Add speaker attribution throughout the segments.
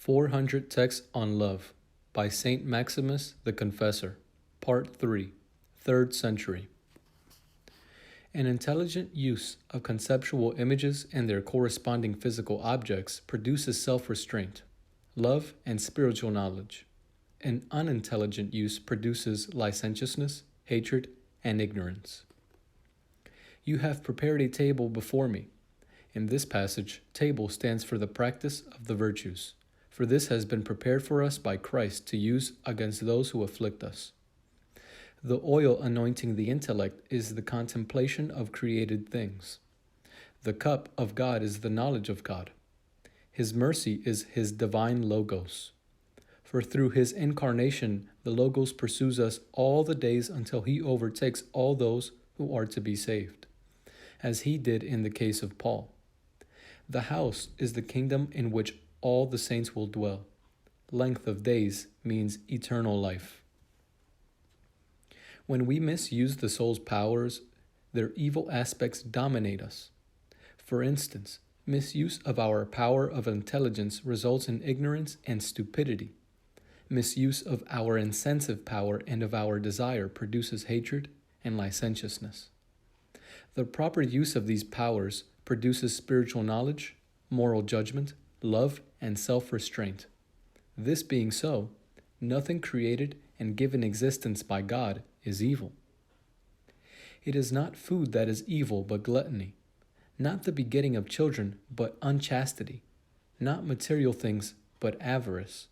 Speaker 1: 400 Texts on Love by Saint Maximus the Confessor, Part 3, 3rd century. An intelligent use of conceptual images and their corresponding physical objects produces self-restraint, love, and spiritual knowledge. An unintelligent use produces licentiousness, hatred, and ignorance. You have prepared a table before me. In this passage, table stands for the practice of the virtues, for this has been prepared for us by Christ to use against those who afflict us. The oil anointing the intellect is the contemplation of created things. The cup of God is the knowledge of God. His mercy is his divine Logos. For through his incarnation, the Logos pursues us all the days until he overtakes all those who are to be saved, as he did in the case of Paul. The house is the kingdom in which all the saints will dwell. Length of days means eternal life. When we misuse the soul's powers, their evil aspects dominate us. For instance, misuse of our power of intelligence results in ignorance and stupidity. Misuse of our insensitive power and of our desire produces hatred and licentiousness. The proper use of these powers produces spiritual knowledge, moral judgment, love, and self-restraint. This being so, nothing created and given existence by God is evil. It is not food that is evil, but gluttony, not the begetting of children, but unchastity, not material things, but avarice,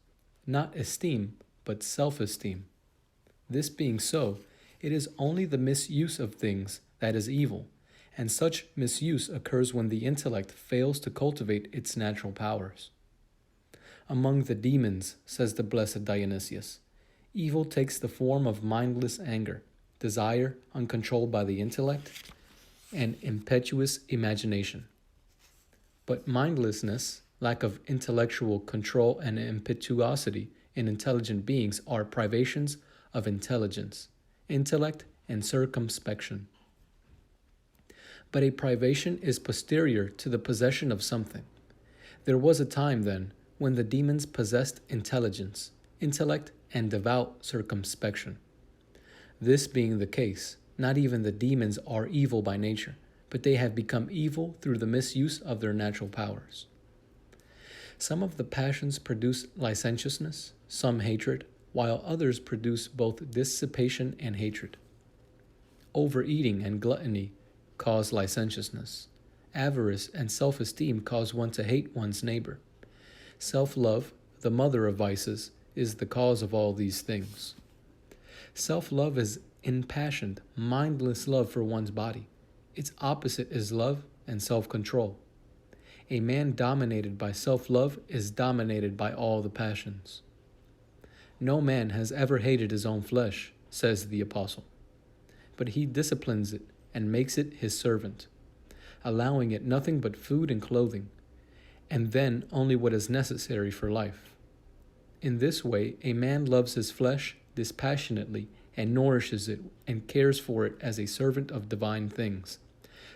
Speaker 1: not esteem, but self-esteem. This being so, it is only the misuse of things that is evil, and such misuse occurs when the intellect fails to cultivate its natural powers. Among the demons, says the blessed Dionysius, evil takes the form of mindless anger, desire uncontrolled by the intellect, and impetuous imagination. But mindlessness, lack of intellectual control, and impetuosity in intelligent beings are privations of intelligence, intellect, and circumspection. But a privation is posterior to the possession of something. There was a time, then, when the demons possessed intelligence, intellect, and devout circumspection. This being the case, not even the demons are evil by nature, but they have become evil through the misuse of their natural powers. Some of the passions produce licentiousness, some hatred, while others produce both dissipation and hatred. Overeating and gluttony cause licentiousness. Avarice and self-esteem cause one to hate one's neighbor. Self-love, the mother of vices, is the cause of all these things. Self-love is impassioned, mindless love for one's body. Its opposite is love and self-control. A man dominated by self-love is dominated by all the passions. No man has ever hated his own flesh, says the apostle, but he disciplines it and makes it his servant, allowing it nothing but food and clothing, and then only what is necessary for life. In this way, a man loves his flesh dispassionately and nourishes it and cares for it as a servant of divine things,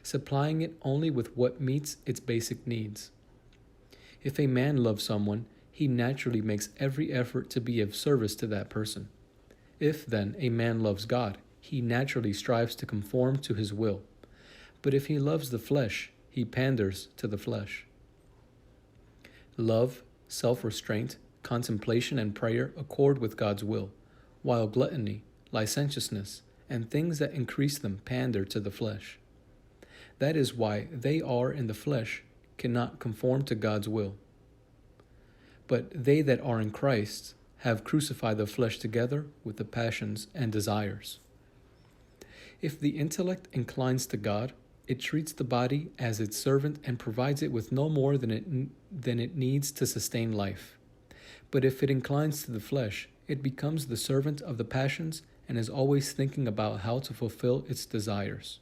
Speaker 1: supplying it only with what meets its basic needs. If a man loves someone, he naturally makes every effort to be of service to that person. If, then, a man loves God, he naturally strives to conform to his will. But if he loves the flesh, he panders to the flesh. Love, self-restraint, contemplation, and prayer accord with God's will, while gluttony, licentiousness, and things that increase them pander to the flesh. That is why they are in the flesh cannot conform to God's will. But they that are in Christ have crucified the flesh together with the passions and desires. If the intellect inclines to God, it treats the body as its servant and provides it with no more than it needs to sustain life. But if it inclines to the flesh, it becomes the servant of the passions and is always thinking about how to fulfill its desires.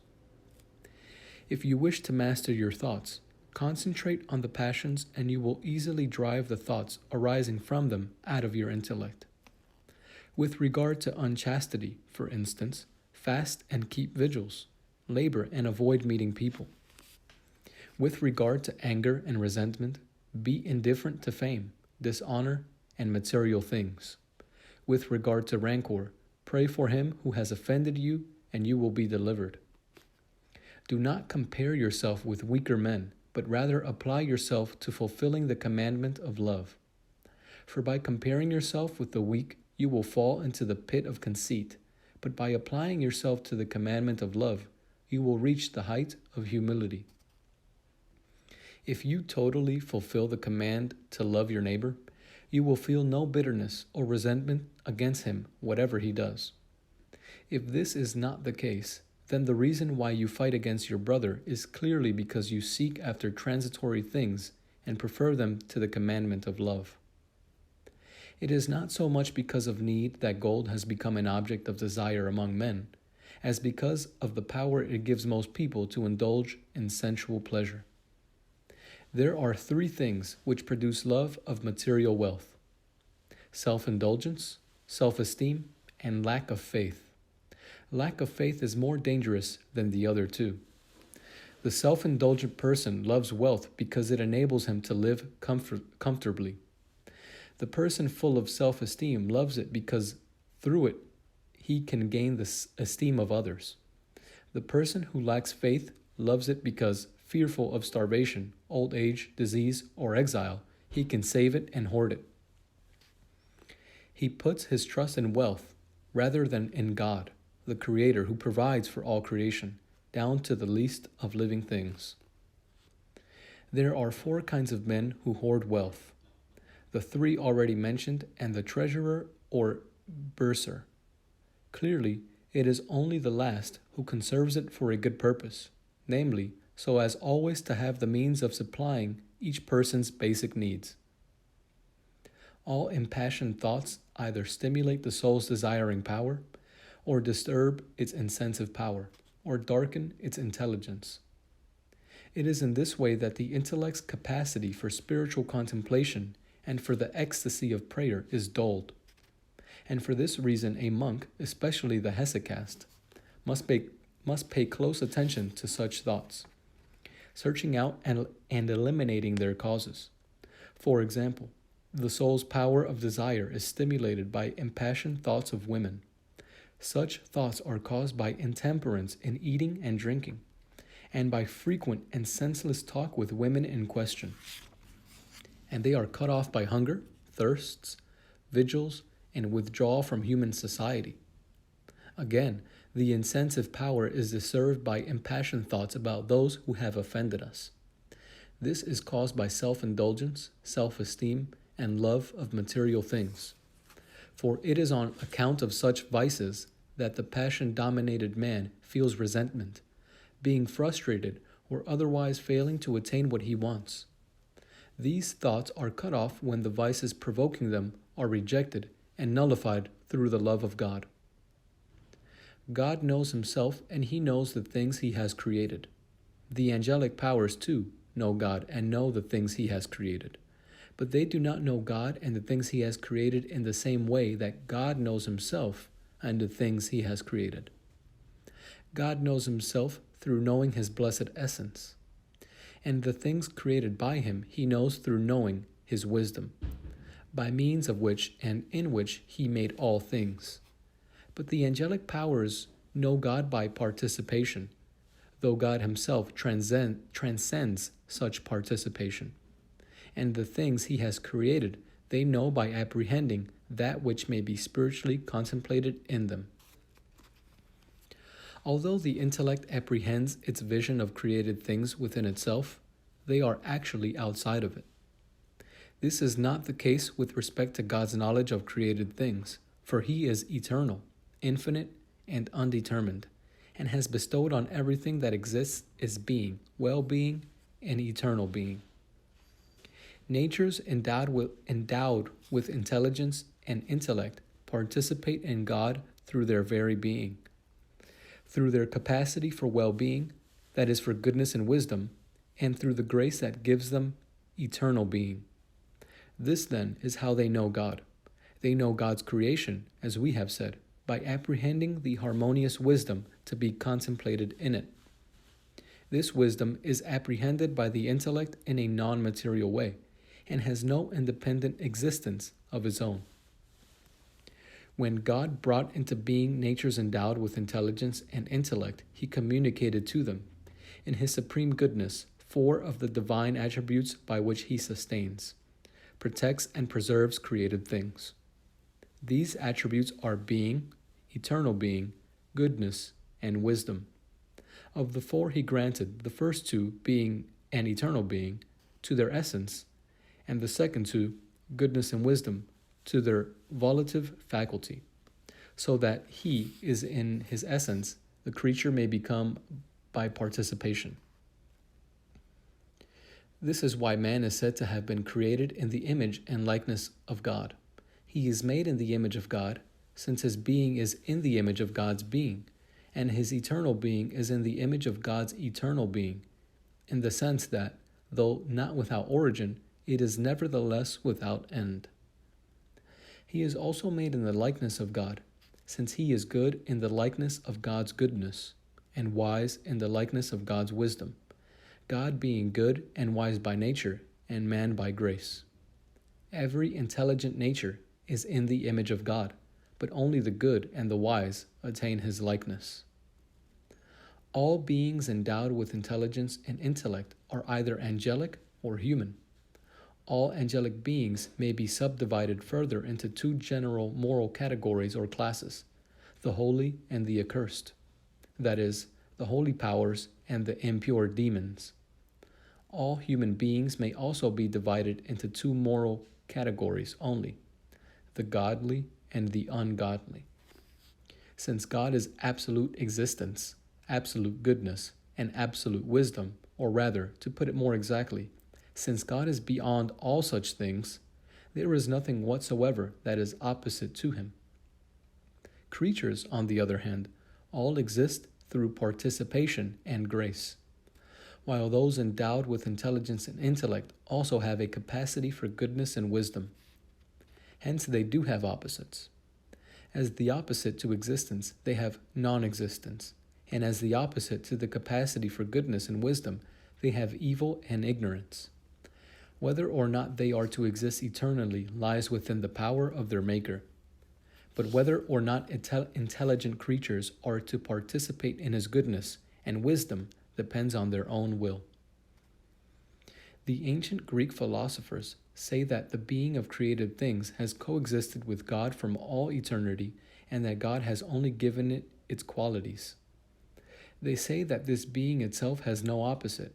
Speaker 1: If you wish to master your thoughts, concentrate on the passions and you will easily drive the thoughts arising from them out of your intellect. With regard to unchastity, for instance, fast and keep vigils, labor and avoid meeting people. With regard to anger and resentment, be indifferent to fame, dishonor, and material things. With regard to rancor, pray for him who has offended you, and you will be delivered. Do not compare yourself with weaker men, but rather apply yourself to fulfilling the commandment of love. For by comparing yourself with the weak, you will fall into the pit of conceit, but by applying yourself to the commandment of love, you will reach the height of humility. If you totally fulfill the command to love your neighbor, you will feel no bitterness or resentment against him, whatever he does. If this is not the case, then the reason why you fight against your brother is clearly because you seek after transitory things and prefer them to the commandment of love. It is not so much because of need that gold has become an object of desire among men, as because of the power it gives most people to indulge in sensual pleasure. There are three things which produce love of material wealth: self-indulgence, self-esteem, and lack of faith. Lack of faith is more dangerous than the other two. The self-indulgent person loves wealth because it enables him to live comfortably. The person full of self-esteem loves it because through it he can gain the esteem of others. The person who lacks faith loves it because, fearful of starvation, old age, disease, or exile, he can save it and hoard it. He puts his trust in wealth rather than in God, the Creator who provides for all creation, down to the least of living things. There are four kinds of men who hoard wealth: the three already mentioned and the treasurer or bursar. Clearly, it is only the last who conserves it for a good purpose, namely, so as always to have the means of supplying each person's basic needs. All impassioned thoughts either stimulate the soul's desiring power, or disturb its incentive power, or darken its intelligence. It is in this way that the intellect's capacity for spiritual contemplation and for the ecstasy of prayer is dulled. And for this reason a monk, especially the hesychast, must pay close attention to such thoughts, searching out and eliminating their causes. For example, the soul's power of desire is stimulated by impassioned thoughts of women. Such thoughts are caused by intemperance in eating and drinking, and by frequent and senseless talk with women in question. And they are cut off by hunger, thirsts, vigils, and withdrawal from human society. Again, the incentive power is disturbed by impassioned thoughts about those who have offended us. This is caused by self-indulgence, self-esteem, and love of material things. For it is on account of such vices that the passion-dominated man feels resentment, being frustrated or otherwise failing to attain what he wants. These thoughts are cut off when the vices provoking them are rejected and nullified through the love of God. God knows himself, and he knows the things he has created. The angelic powers, too, know God and know the things he has created. But they do not know God and the things he has created in the same way that God knows himself and the things he has created. God knows himself through knowing his blessed essence, and the things created by him he knows through knowing his wisdom, by means of which and in which he made all things. But the angelic powers know God by participation, though God himself transcends such participation. And the things he has created they know by apprehending that which may be spiritually contemplated in them. Although the intellect apprehends its vision of created things within itself, they are actually outside of it. This is not the case with respect to God's knowledge of created things, for he is eternal, infinite, and undetermined, and has bestowed on everything that exists its being, well-being, and eternal being. Natures endowed with intelligence and intellect participate in God through their very being. Through their capacity for well-being, that is for goodness and wisdom, and through the grace that gives them eternal being. This, then, is how they know God. They know God's creation, as we have said, by apprehending the harmonious wisdom to be contemplated in it. This wisdom is apprehended by the intellect in a non-material way, and has no independent existence of its own. When God brought into being natures endowed with intelligence and intellect, he communicated to them, in his supreme goodness, 4 of the divine attributes by which he sustains, protects, and preserves created things. These attributes are being, eternal being, goodness, and wisdom. Of the 4 he granted the first 2, being and eternal being, to their essence, and the second 2, goodness and wisdom, to their volitive faculty, so that he is in his essence, the creature may become by participation. This is why man is said to have been created in the image and likeness of God. He is made in the image of God, since his being is in the image of God's being, and his eternal being is in the image of God's eternal being, in the sense that, though not without origin, it is nevertheless without end. He is also made in the likeness of God, since he is good in the likeness of God's goodness, and wise in the likeness of God's wisdom, God being good and wise by nature, and man by grace. Every intelligent nature is in the image of God, but only the good and the wise attain his likeness. All beings endowed with intelligence and intellect are either angelic or human. All angelic beings may be subdivided further into 2 general moral categories or classes, the holy and the accursed, that is, the holy powers and the impure demons. All human beings may also be divided into 2 moral categories only, the godly and the ungodly. Since God is absolute existence, absolute goodness, and absolute wisdom, or rather, to put it more exactly, since God is beyond all such things, there is nothing whatsoever that is opposite to him. Creatures, on the other hand, all exist through participation and grace, while those endowed with intelligence and intellect also have a capacity for goodness and wisdom. Hence, they do have opposites. As the opposite to existence, they have non-existence, and as the opposite to the capacity for goodness and wisdom, they have evil and ignorance. Whether or not they are to exist eternally lies within the power of their Maker. But whether or not intelligent creatures are to participate in his goodness and wisdom depends on their own will. The ancient Greek philosophers say that the being of created things has coexisted with God from all eternity, and that God has only given it its qualities. They say that this being itself has no opposite,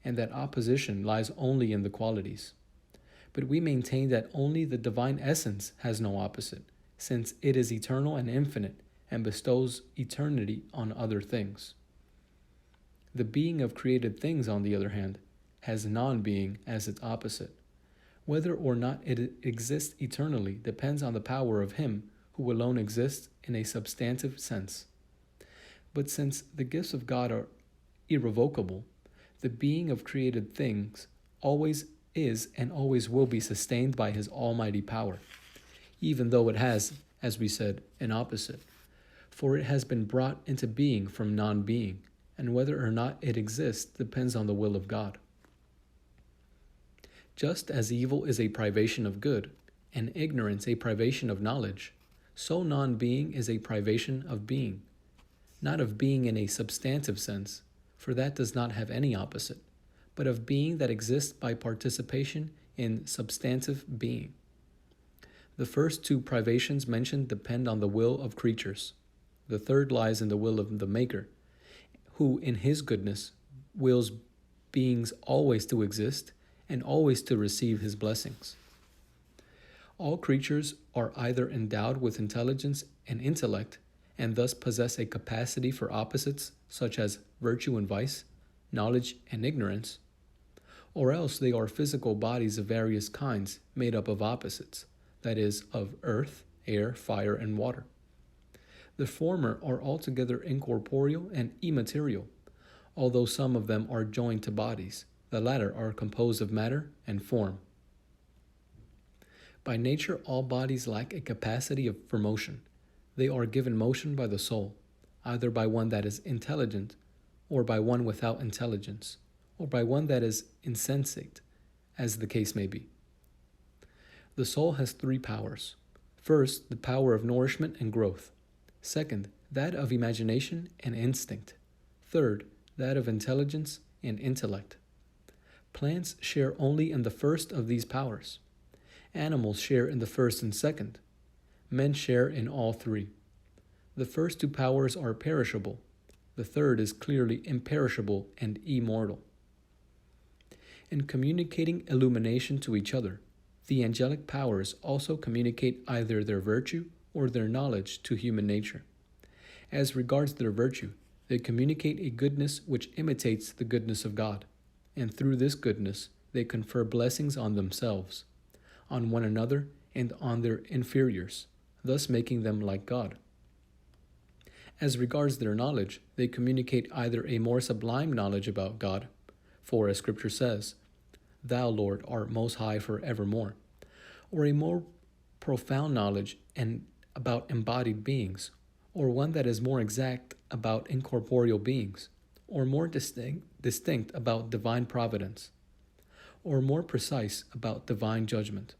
Speaker 1: and that opposition lies only in the qualities. But we maintain that only the divine essence has no opposite, since it is eternal and infinite, and bestows eternity on other things. The being of created things, on the other hand, has non-being as its opposite. Whether or not it exists eternally depends on the power of him who alone exists in a substantive sense. But since the gifts of God are irrevocable, the being of created things always is and always will be sustained by his almighty power, even though it has, as we said, an opposite. For it has been brought into being from non-being, and whether or not it exists depends on the will of God. Just as evil is a privation of good, and ignorance a privation of knowledge, so non-being is a privation of being, not of being in a substantive sense, for that does not have any opposite, but of being that exists by participation in substantive being. The first 2 privations mentioned depend on the will of creatures. The third lies in the will of the Maker, who in his goodness wills beings always to exist and always to receive his blessings. All creatures are either endowed with intelligence and intellect, and thus possess a capacity for opposites such as virtue and vice, knowledge and ignorance, or else they are physical bodies of various kinds made up of opposites, that is, of earth, air, fire, and water. The former are altogether incorporeal and immaterial, although some of them are joined to bodies. The latter are composed of matter and form. By nature, all bodies lack a capacity for motion. They are given motion by the soul, either by one that is intelligent, or by one without intelligence, or by one that is insensate, as the case may be. The soul has three powers. First, the power of nourishment and growth. Second, that of imagination and instinct. Third, that of intelligence and intellect. Plants share only in the first of these powers. Animals share in the first and second. Men share in all three. The first two powers are perishable. The third is clearly imperishable and immortal. In communicating illumination to each other, the angelic powers also communicate either their virtue or their knowledge to human nature. As regards their virtue, they communicate a goodness which imitates the goodness of God, and through this goodness they confer blessings on themselves, on one another, and on their inferiors, thus making them like God. As regards their knowledge, they communicate either a more sublime knowledge about God, for as Scripture says, "Thou, Lord, art most high for evermore," or a more profound knowledge about embodied beings, or one that is more exact about incorporeal beings, or more distinct about divine providence, or more precise about divine judgment.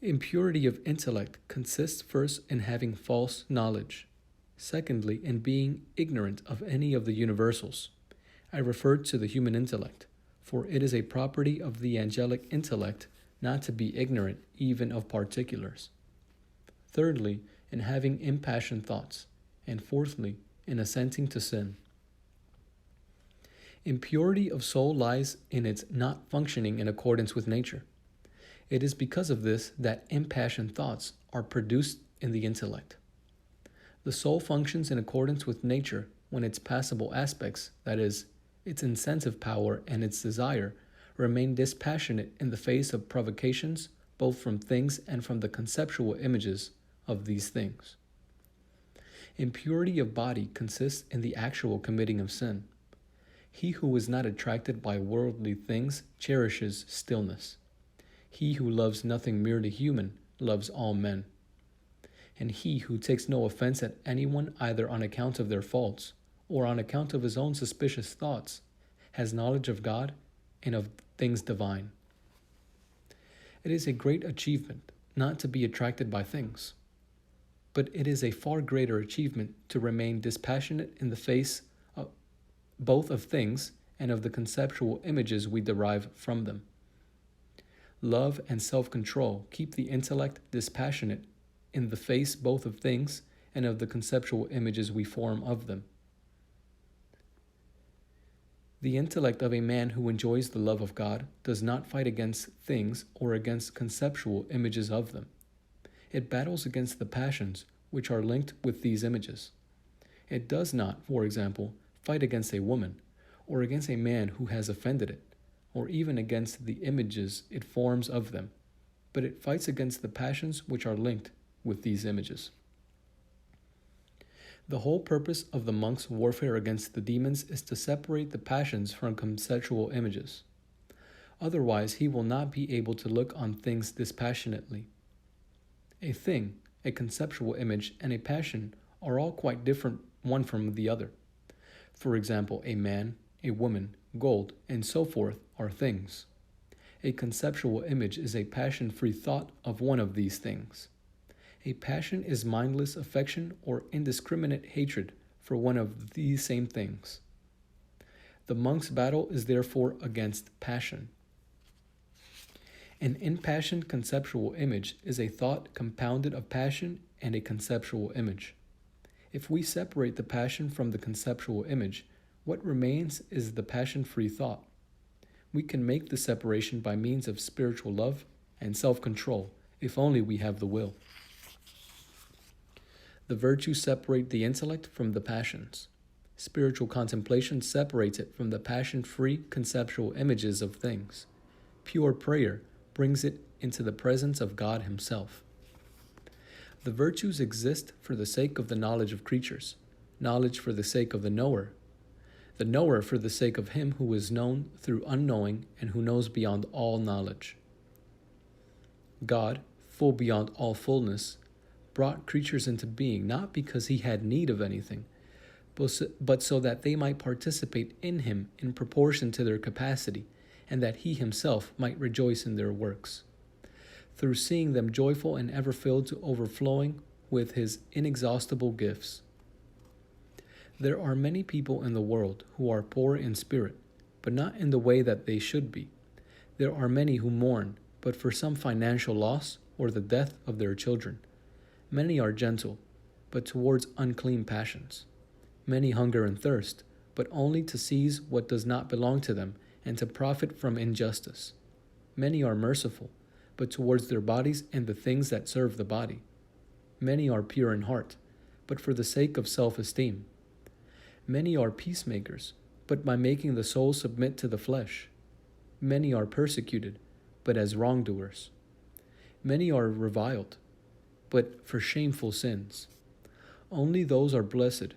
Speaker 1: Impurity of intellect consists first in having false knowledge, secondly in being ignorant of any of the universals. I refer to the human intellect, for it is a property of the angelic intellect not to be ignorant even of particulars. Thirdly, in having impassioned thoughts, and fourthly, in assenting to sin. Impurity of soul lies in its not functioning in accordance with nature. It is because of this that impassioned thoughts are produced in the intellect. The soul functions in accordance with nature when its passible aspects, that is, its incentive power and its desire, remain dispassionate in the face of provocations, both from things and from the conceptual images of these things. Impurity of body consists in the actual committing of sin. He who is not attracted by worldly things cherishes stillness. He who loves nothing merely human loves all men. And he who takes no offense at anyone either on account of their faults or on account of his own suspicious thoughts has knowledge of God and of things divine. It is a great achievement not to be attracted by things, but it is a far greater achievement to remain dispassionate in the face of both of things and of the conceptual images we derive from them. Love and self-control keep the intellect dispassionate in the face both of things and of the conceptual images we form of them. The intellect of a man who enjoys the love of God does not fight against things or against conceptual images of them. It battles against the passions which are linked with these images. It does not, for example, fight against a woman, or against a man who has offended it, or even against the images it forms of them, but it fights against the passions which are linked with these images. The whole purpose of the monk's warfare against the demons is to separate the passions from conceptual images. Otherwise, he will not be able to look on things dispassionately. A thing, a conceptual image, and a passion are all quite different one from the other. For example, a man, a woman, gold, and so forth are things. A conceptual image is a passion-free thought of one of these things. A passion is mindless affection or indiscriminate hatred for one of these same things. The monk's battle is therefore against passion. An impassioned conceptual image is a thought compounded of passion and a conceptual image. If we separate the passion from the conceptual image, what remains is the passion-free thought. We can make the separation by means of spiritual love and self-control, if only we have the will. The virtues separate the intellect from the passions. Spiritual contemplation separates it from the passion-free conceptual images of things. Pure prayer brings it into the presence of God Himself. The virtues exist for the sake of the knowledge of creatures, knowledge for the sake of the knower for the sake of him who is known through unknowing and who knows beyond all knowledge. God, full beyond all fullness, brought creatures into being not because He had need of anything, but so that they might participate in Him in proportion to their capacity, and that He Himself might rejoice in their works. through seeing them joyful and ever filled to overflowing with his inexhaustible gifts. There are many people in the world who are poor in spirit, but not in the way that they should be. There are many who mourn, but for some financial loss or the death of their children. Many are gentle, but towards unclean passions. Many hunger and thirst, but only to seize what does not belong to them and to profit from injustice. Many are merciful, but towards their bodies and the things that serve the body. Many are pure in heart, but for the sake of self-esteem. Many are peacemakers, but by making the soul submit to the flesh. Many are persecuted, but as wrongdoers. Many are reviled, but for shameful sins. Only those are blessed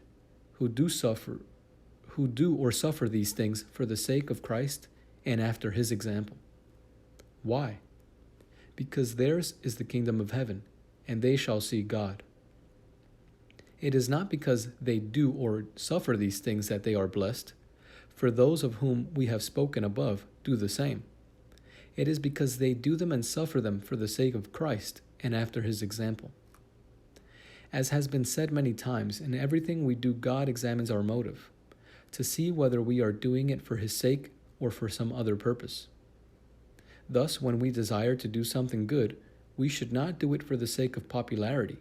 Speaker 1: who do or suffer these things for the sake of Christ and after his example. Why? Because theirs is the kingdom of heaven, and they shall see God. It is not because they do or suffer these things that they are blessed, for those of whom we have spoken above do the same. It is because they do them and suffer them for the sake of Christ and after his example. As has been said many times, in everything we do, God examines our motive, to see whether we are doing it for his sake or for some other purpose. Thus, when we desire to do something good, we should not do it for the sake of popularity.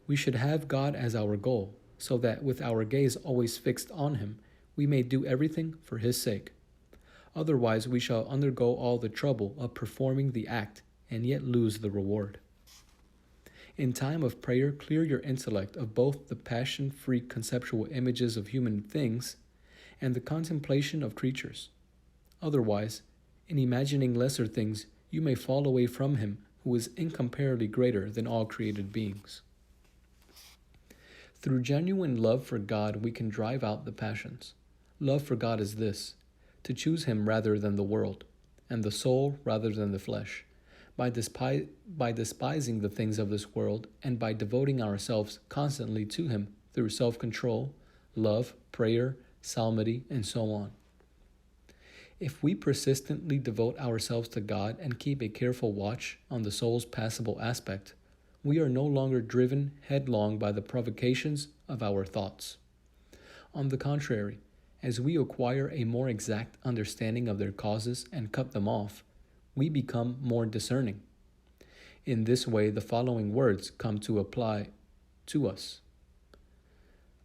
Speaker 1: We should have God as our goal, so that with our gaze always fixed on him, we may do everything for his sake. Otherwise, we shall undergo all the trouble of performing the act and yet lose the reward. In time of prayer, clear your intellect of both the passion-free conceptual images of human things and the contemplation of creatures. Otherwise, in imagining lesser things, you may fall away from him who is incomparably greater than all created beings. Through genuine love for God, we can drive out the passions. Love for God is this: to choose him rather than the world, and the soul rather than the flesh, by despising the things of this world, and by devoting ourselves constantly to him through self-control, love, prayer, psalmody, and so on. If we persistently devote ourselves to God and keep a careful watch on the soul's passible aspect, we are no longer driven headlong by the provocations of our thoughts. On the contrary, as we acquire a more exact understanding of their causes and cut them off, we become more discerning. In this way, the following words come to apply to us.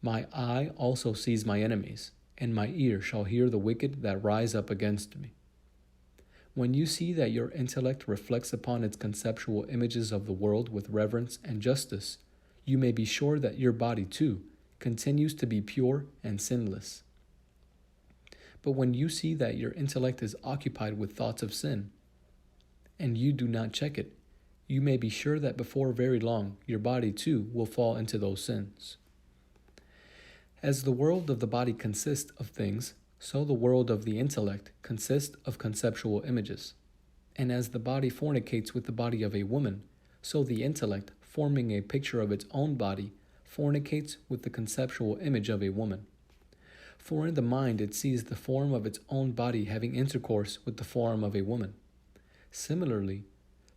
Speaker 1: My eye also sees my enemies, and my ear shall hear the wicked that rise up against me. When you see that your intellect reflects upon its conceptual images of the world with reverence and justice, you may be sure that your body, too, continues to be pure and sinless. But when you see that your intellect is occupied with thoughts of sin, and you do not check it, you may be sure that before very long your body, too, will fall into those sins. As the world of the body consists of things, so the world of the intellect consists of conceptual images. And as the body fornicates with the body of a woman, so the intellect, forming a picture of its own body, fornicates with the conceptual image of a woman. For in the mind it sees the form of its own body having intercourse with the form of a woman. Similarly,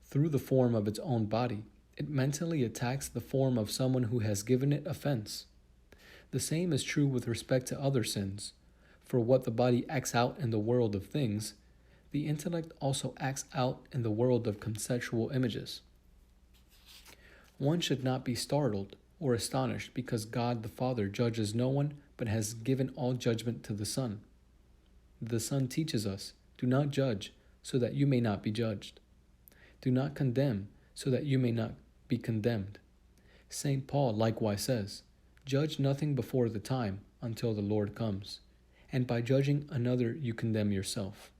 Speaker 1: through the form of its own body, it mentally attacks the form of someone who has given it offense. The same is true with respect to other sins. For what the body acts out in the world of things, the intellect also acts out in the world of conceptual images. One should not be startled or astonished because God the Father judges no one but has given all judgment to the Son. The Son teaches us, do not judge, so that you may not be judged. Do not condemn, so that you may not be condemned. St. Paul likewise says, judge nothing before the time until the Lord comes, and by judging another you condemn yourself.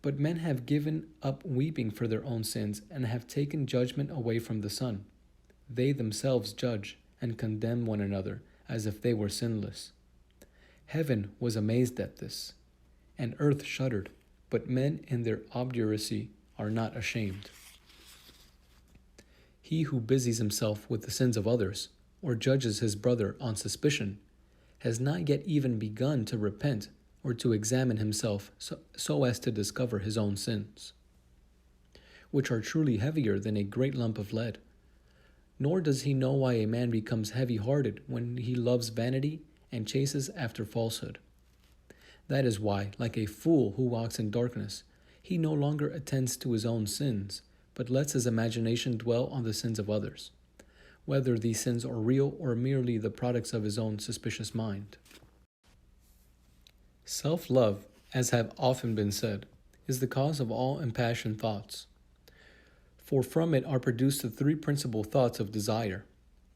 Speaker 1: But men have given up weeping for their own sins and have taken judgment away from the Son. They themselves judge and condemn one another as if they were sinless. Heaven was amazed at this, and earth shuddered, but men in their obduracy are not ashamed. He who busies himself with the sins of others, or judges his brother on suspicion, has not yet even begun to repent or to examine himself so as to discover his own sins. which are truly heavier than a great lump of lead. Nor does he know why a man becomes heavy-hearted when he loves vanity and chases after falsehood. That is why, like a fool who walks in darkness, he no longer attends to his own sins, but lets his imagination dwell on the sins of others, whether these sins are real or merely the products of his own suspicious mind. Self-love, as have often been said, is the cause of all impassioned thoughts. For from it are produced the three principal thoughts of desire,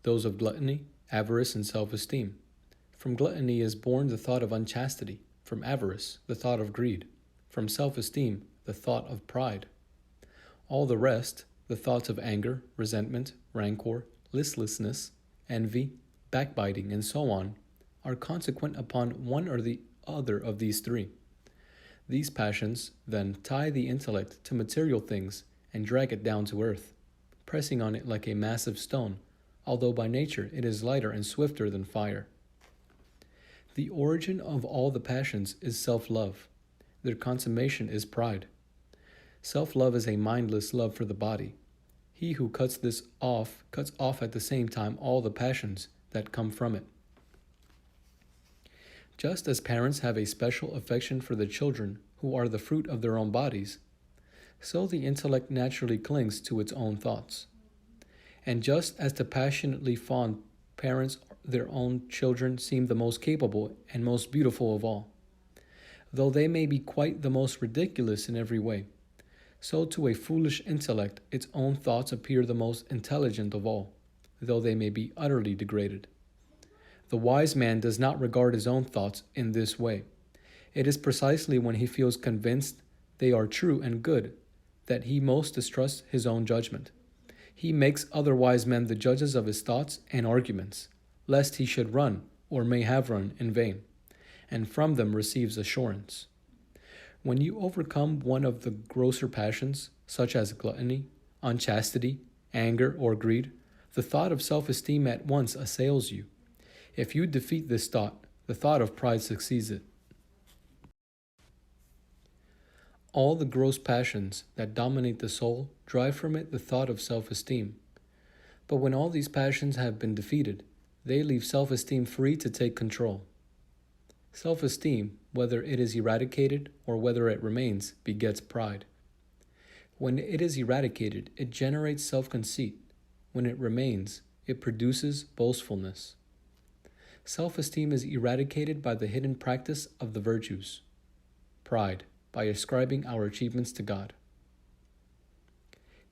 Speaker 1: those of gluttony, avarice, and self-esteem. From gluttony is born the thought of unchastity, from avarice, the thought of greed, from self-esteem, the thought of pride. All the rest, the thoughts of anger, resentment, rancor, listlessness, envy, backbiting, and so on, are consequent upon one or the other of these three. These passions, then, tie the intellect to material things and drag it down to earth, pressing on it like a massive stone, although by nature it is lighter and swifter than fire. The origin of all the passions is self-love. Their consummation is pride. Self-love is a mindless love for the body. He who cuts off at the same time all the passions that come from it. Just as parents have a special affection for the children who are the fruit of their own bodies, so the intellect naturally clings to its own thoughts. And just as to passionately fond parents their own children seem the most capable and most beautiful of all, though they may be quite the most ridiculous in every way, so to a foolish intellect its own thoughts appear the most intelligent of all, though they may be utterly degraded. The wise man does not regard his own thoughts in this way. It is precisely when he feels convinced they are true and good that he most distrusts his own judgment. He makes other wise men the judges of his thoughts and arguments, lest he should run, or may have run, in vain, and from them receives assurance. When you overcome one of the grosser passions, such as gluttony, unchastity, anger, or greed, the thought of self-esteem at once assails you. If you defeat this thought, the thought of pride succeeds it. All the gross passions that dominate the soul drive from it the thought of self-esteem. But when all these passions have been defeated, they leave self-esteem free to take control. Self-esteem, whether it is eradicated or whether it remains, begets pride. When it is eradicated, it generates self-conceit. When it remains, it produces boastfulness. Self-esteem is eradicated by the hidden practice of the virtues. Pride, by ascribing our achievements to God.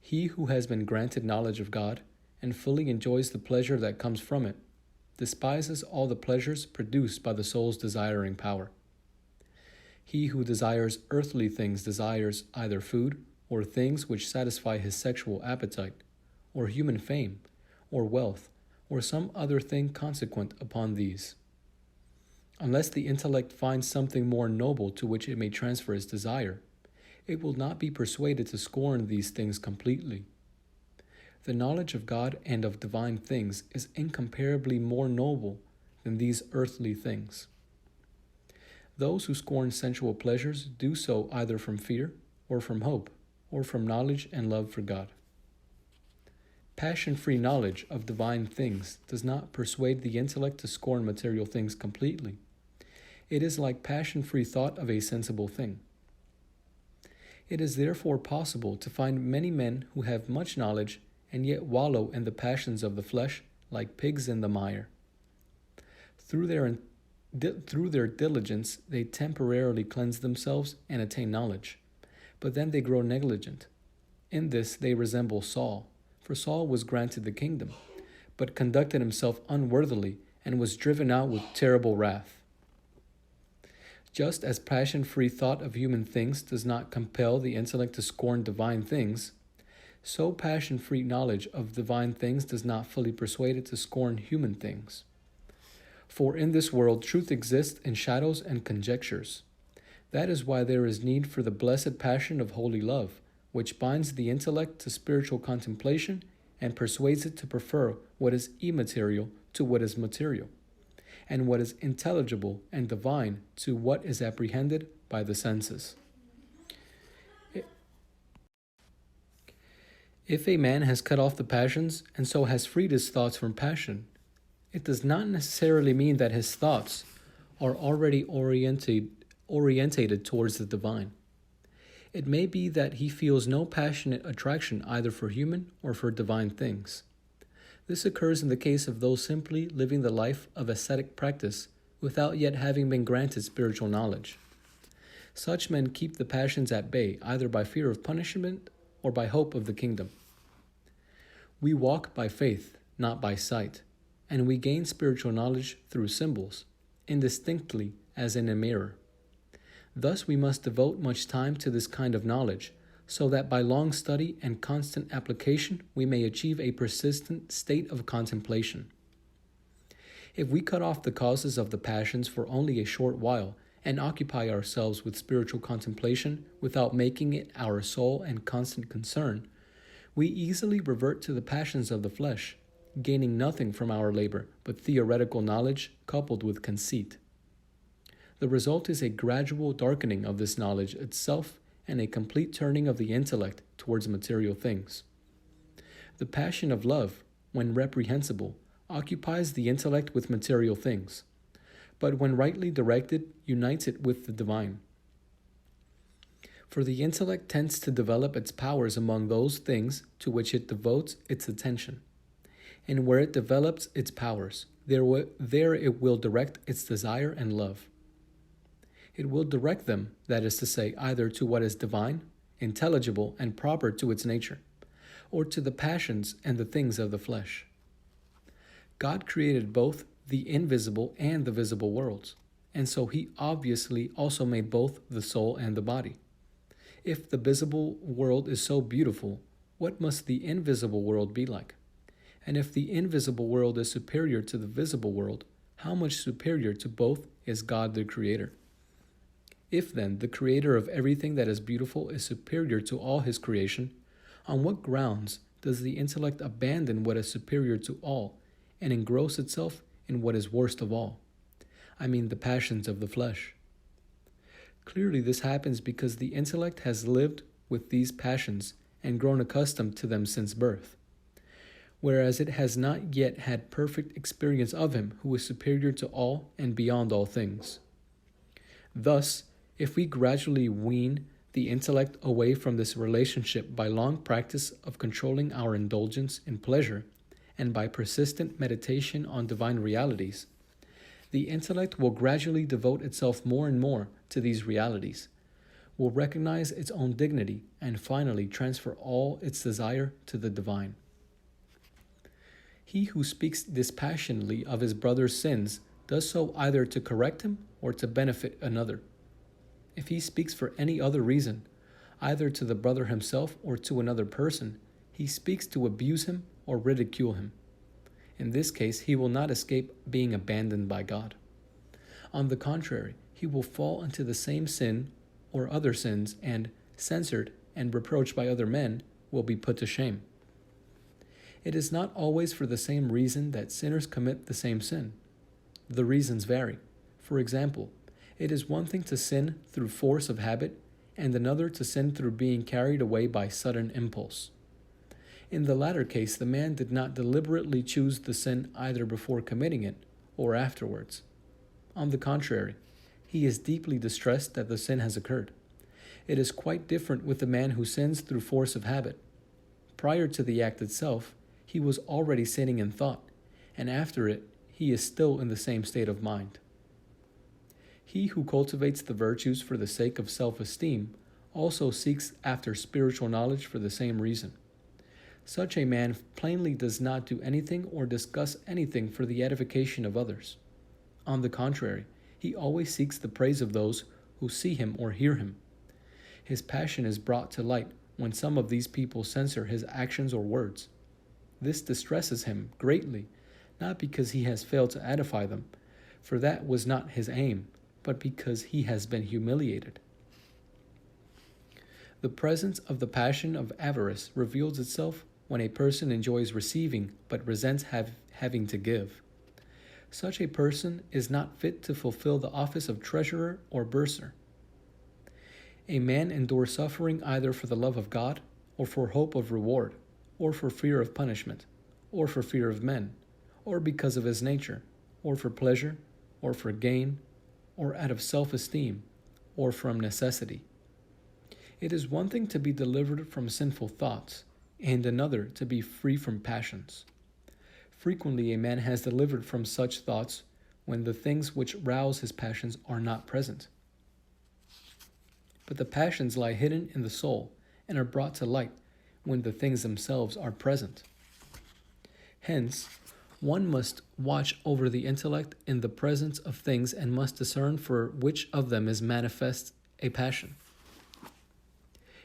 Speaker 1: He who has been granted knowledge of God and fully enjoys the pleasure that comes from it, despises all the pleasures produced by the soul's desiring power. He who desires earthly things desires either food or things which satisfy his sexual appetite, or human fame, or wealth, or some other thing consequent upon these. Unless the intellect finds something more noble to which it may transfer its desire, it will not be persuaded to scorn these things completely. The knowledge of God and of divine things is incomparably more noble than these earthly things. Those who scorn sensual pleasures do so either from fear, or from hope, or from knowledge and love for God. Passion-free knowledge of divine things does not persuade the intellect to scorn material things completely. It is like passion-free thought of a sensible thing. It is therefore possible to find many men who have much knowledge and yet wallow in the passions of the flesh like pigs in the mire. Through their diligence, they temporarily cleanse themselves and attain knowledge, but then they grow negligent. In this they resemble Saul, for Saul was granted the kingdom, but conducted himself unworthily and was driven out with terrible wrath. Just as passion-free thought of human things does not compel the intellect to scorn divine things, so passion-free knowledge of divine things does not fully persuade it to scorn human things. For in this world truth exists in shadows and conjectures. That is why there is need for the blessed passion of holy love, which binds the intellect to spiritual contemplation and persuades it to prefer what is immaterial to what is material, and what is intelligible and divine to what is apprehended by the senses. If a man has cut off the passions and so has freed his thoughts from passion, it does not necessarily mean that his thoughts are already orientated towards the divine. It may be that he feels no passionate attraction either for human or for divine things. This occurs in the case of those simply living the life of ascetic practice without yet having been granted spiritual knowledge. Such men keep the passions at bay either by fear of punishment or by hope of the kingdom. We walk by faith, not by sight, and we gain spiritual knowledge through symbols, indistinctly as in a mirror. Thus we must devote much time to this kind of knowledge, so that by long study and constant application we may achieve a persistent state of contemplation. If we cut off the causes of the passions for only a short while, and occupy ourselves with spiritual contemplation without making it our sole and constant concern, we easily revert to the passions of the flesh, gaining nothing from our labor but theoretical knowledge coupled with conceit. The result is a gradual darkening of this knowledge itself and a complete turning of the intellect towards material things. The passion of love, when reprehensible, occupies the intellect with material things, but when rightly directed, unites it with the divine. For the intellect tends to develop its powers among those things to which it devotes its attention. And where it develops its powers, there it will direct its desire and love. It will direct them, that is to say, either to what is divine, intelligible, and proper to its nature, or to the passions and the things of the flesh. God created both the invisible and the visible worlds, and so he obviously also made both the soul and the body. If the visible world is so beautiful, what must the invisible world be like? And if the invisible world is superior to the visible world, how much superior to both is God the Creator? If then the Creator of everything that is beautiful is superior to all his creation, on what grounds does the intellect abandon what is superior to all and engross itself in what is worst of all? I mean the passions of the flesh. Clearly this happens because the intellect has lived with these passions and grown accustomed to them since birth, whereas it has not yet had perfect experience of him who is superior to all and beyond all things. Thus, if we gradually wean the intellect away from this relationship by long practice of controlling our indulgence in pleasure, and by persistent meditation on divine realities, the intellect will gradually devote itself more and more to these realities, will recognize its own dignity, and finally transfer all its desire to the divine. He who speaks dispassionately of his brother's sins does so either to correct him or to benefit another. If he speaks for any other reason, either to the brother himself or to another person, he speaks to abuse him or ridicule him. In this case, he will not escape being abandoned by God. On the contrary, he will fall into the same sin or other sins, and, censored and reproached by other men, will be put to shame. It is not always for the same reason that sinners commit the same sin. The reasons vary. For example, it is one thing to sin through force of habit, and another to sin through being carried away by sudden impulse. In the latter case, the man did not deliberately choose the sin either before committing it or afterwards. On the contrary, he is deeply distressed that the sin has occurred. It is quite different with the man who sins through force of habit. Prior to the act itself, he was already sinning in thought, and after it, he is still in the same state of mind. He who cultivates the virtues for the sake of self-esteem also seeks after spiritual knowledge for the same reason. Such a man plainly does not do anything or discuss anything for the edification of others. On the contrary, he always seeks the praise of those who see him or hear him. His passion is brought to light when some of these people censor his actions or words. This distresses him greatly, not because he has failed to edify them, for that was not his aim, but because he has been humiliated. The presence of the passion of avarice reveals itself when a person enjoys receiving but resents having to give. Such a person is not fit to fulfill the office of treasurer or bursar. A man endures suffering either for the love of God or for hope of reward, or for fear of punishment, or for fear of men, or because of his nature, or for pleasure, or for gain, or out of self-esteem, or from necessity. It is one thing to be delivered from sinful thoughts, and another to be free from passions. Frequently a man has delivered from such thoughts when the things which rouse his passions are not present. But the passions lie hidden in the soul and are brought to light when the things themselves are present. Hence, one must watch over the intellect in the presence of things and must discern for which of them is manifest a passion.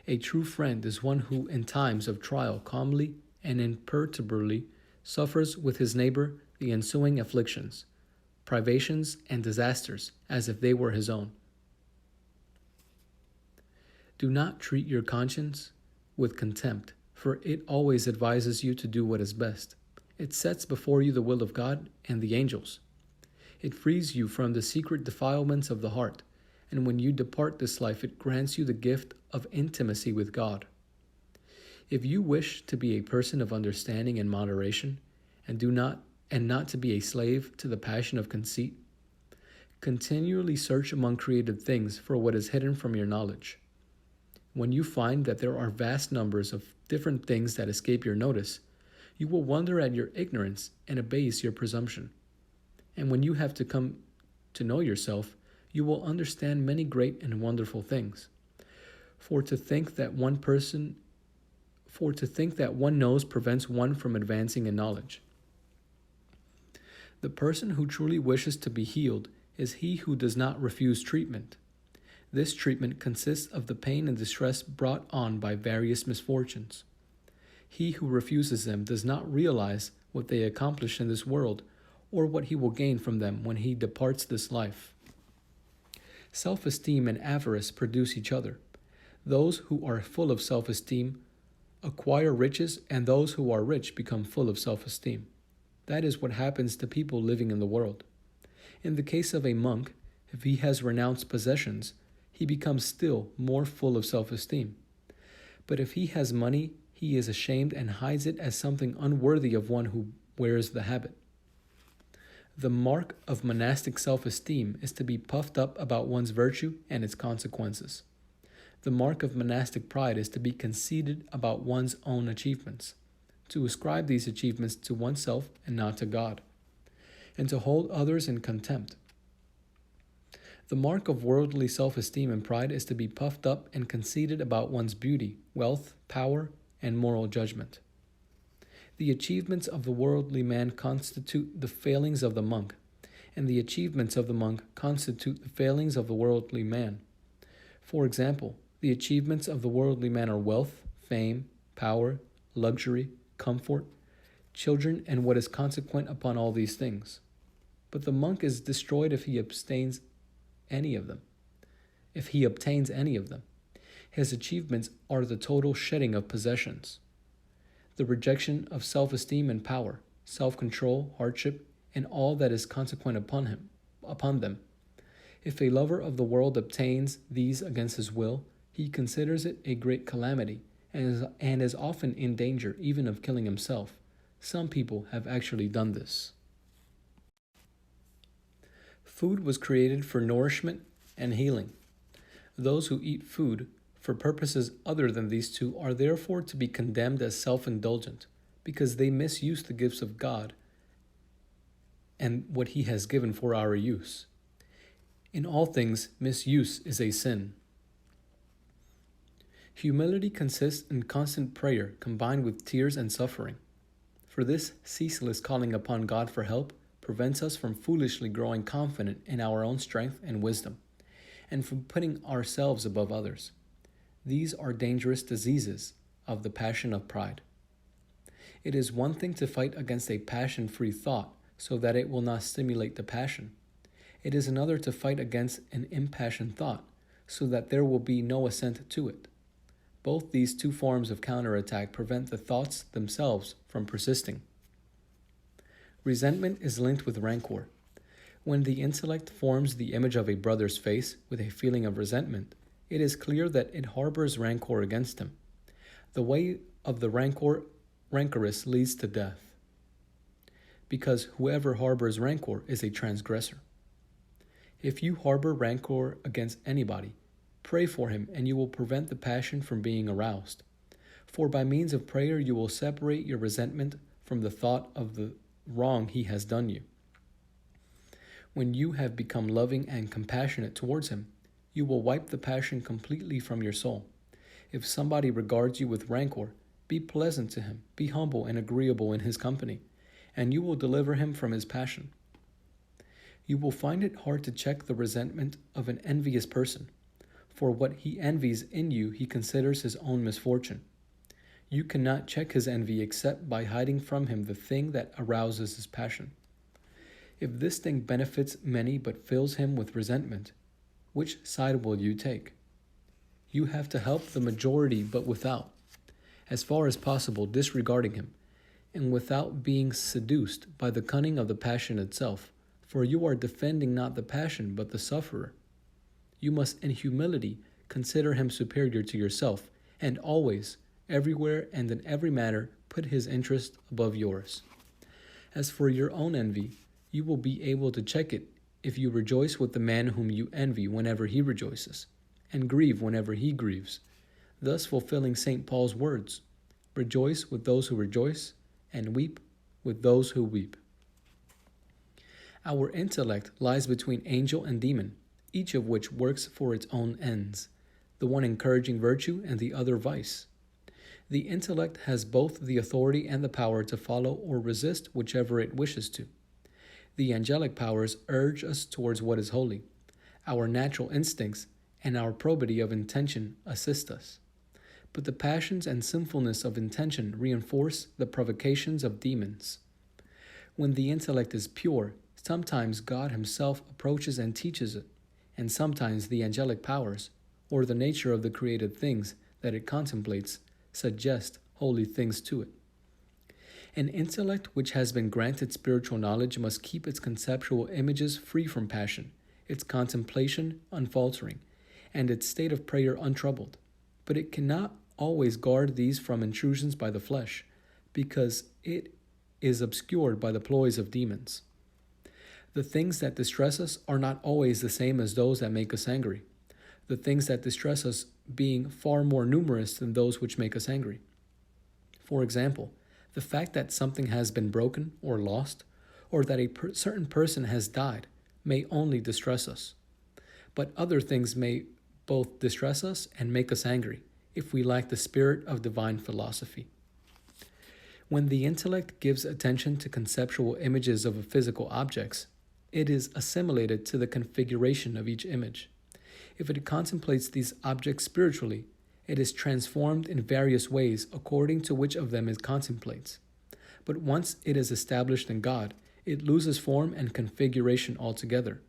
Speaker 1: A true friend is one who in times of trial calmly and imperturbably suffers with his neighbor the ensuing afflictions, privations, and disasters as if they were his own. Do not treat your conscience with contempt, for it always advises you to do what is best. It sets before you the will of God and the angels. It frees you from the secret defilements of the heart, and when you depart this life, it grants you the gift of intimacy with God. If you wish to be a person of understanding and moderation, and not to be a slave to the passion of conceit, continually search among created things for what is hidden from your knowledge. When you find that there are vast numbers of different things that escape your notice, you will wonder at your ignorance and abase your presumption. And when you have to come to know yourself, you will understand many great and wonderful things. For to think that one knows prevents one from advancing in knowledge. The person who truly wishes to be healed is he who does not refuse treatment. This treatment consists of the pain and distress brought on by various misfortunes. He who refuses them does not realize what they accomplish in this world or what he will gain from them when he departs this life. Self-esteem and avarice produce each other. Those who are full of self-esteem acquire riches, and those who are rich become full of self-esteem. That is what happens to people living in the world. In the case of a monk, if he has renounced possessions, he becomes still more full of self-esteem. But if he has money, he is ashamed and hides it as something unworthy of one who wears the habit. The mark of monastic self-esteem is to be puffed up about one's virtue and its consequences. The mark of monastic pride is to be conceited about one's own achievements, to ascribe these achievements to oneself and not to God, and to hold others in contempt. The mark of worldly self-esteem and pride is to be puffed up and conceited about one's beauty, wealth, power, and moral judgment. The achievements of the worldly man constitute the failings of the monk, and the achievements of the monk constitute the failings of the worldly man. For example, the achievements of the worldly man are wealth, fame, power, luxury, comfort, children, and what is consequent upon all these things. But the monk is destroyed if he obtains any of them. His achievements are the total shedding of possessions, the rejection of self-esteem and power, self-control, hardship, and all that is consequent upon them. If a lover of the world obtains these against his will, he considers it a great calamity, and is often in danger even of killing himself. Some people have actually done this. Food was created for nourishment and healing. Those who eat food for purposes other than these two are therefore to be condemned as self-indulgent, because they misuse the gifts of God and what He has given for our use. In all things, misuse is a sin. Humility consists in constant prayer combined with tears and suffering. For this ceaseless calling upon God for help prevents us from foolishly growing confident in our own strength and wisdom, and from putting ourselves above others. These are dangerous diseases of the passion of pride. It is one thing to fight against a passion-free thought so that it will not stimulate the passion. It is another to fight against an impassioned thought so that there will be no assent to it. Both these two forms of counterattack prevent the thoughts themselves from persisting. Resentment is linked with rancor. When the intellect forms the image of a brother's face with a feeling of resentment, it is clear that it harbors rancor against him. The way of the rancor rancorous leads to death, because whoever harbors rancor is a transgressor. If you harbor rancor against anybody, pray for him, and you will prevent the passion from being aroused. For by means of prayer you will separate your resentment from the thought of the wrong he has done you. When you have become loving and compassionate towards him, you will wipe the passion completely from your soul. If somebody regards you with rancor, be pleasant to him, be humble and agreeable in his company, and you will deliver him from his passion. You will find it hard to check the resentment of an envious person, for what he envies in you he considers his own misfortune. You cannot check his envy except by hiding from him the thing that arouses his passion. If this thing benefits many but fills him with resentment, which side will you take? You have to help the majority, but without, as far as possible, disregarding him, and without being seduced by the cunning of the passion itself, for you are defending not the passion but the sufferer. You must in humility consider him superior to yourself, and always, everywhere and in every matter, put his interest above yours. As for your own envy, you will be able to check it if you rejoice with the man whom you envy whenever he rejoices, and grieve whenever he grieves, thus fulfilling St. Paul's words, "Rejoice with those who rejoice, and weep with those who weep." Our intellect lies between angel and demon, each of which works for its own ends, the one encouraging virtue and the other vice. The intellect has both the authority and the power to follow or resist whichever it wishes to. The angelic powers urge us towards what is holy. Our natural instincts and our probity of intention assist us. But the passions and sinfulness of intention reinforce the provocations of demons. When the intellect is pure, sometimes God himself approaches and teaches it, and sometimes the angelic powers, or the nature of the created things that it contemplates, suggest holy things to it. An intellect which has been granted spiritual knowledge must keep its conceptual images free from passion, its contemplation unfaltering, and its state of prayer untroubled. But it cannot always guard these from intrusions by the flesh, because it is obscured by the ploys of demons. The things that distress us are not always the same as those that make us angry, the things that distress us being far more numerous than those which make us angry. For example, the fact that something has been broken or lost, or that a certain person has died, may only distress us. But other things may both distress us and make us angry, if we lack the spirit of divine philosophy. When the intellect gives attention to conceptual images of physical objects, it is assimilated to the configuration of each image. If it contemplates these objects spiritually, it is transformed in various ways according to which of them it contemplates. But once it is established in God, it loses form and configuration altogether.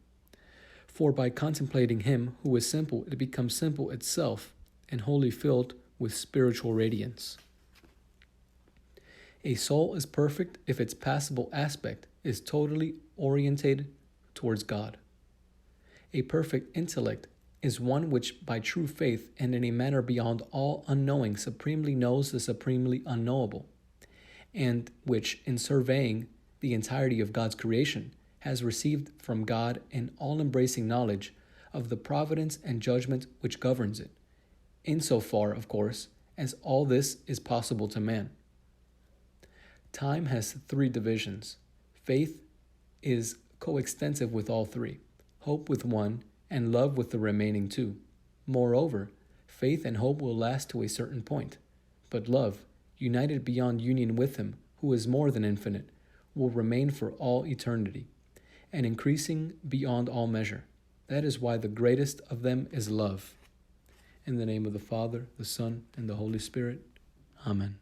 Speaker 1: For by contemplating him who is simple, it becomes simple itself and wholly filled with spiritual radiance. A soul is perfect if its passible aspect is totally orientated towards God. A perfect intellect is one which by true faith and in a manner beyond all unknowing supremely knows the supremely unknowable, and which, in surveying the entirety of God's creation, has received from God an all-embracing knowledge of the providence and judgment which governs it, insofar, of course, as all this is possible to man. Time has three divisions. Faith is coextensive with all three, hope with one, and love with the remaining two. Moreover, faith and hope will last to a certain point, but love, united beyond union with him, who is more than infinite, will remain for all eternity, and increasing beyond all measure. That is why the greatest of them is love. In the name of the Father, the Son, and the Holy Spirit. Amen.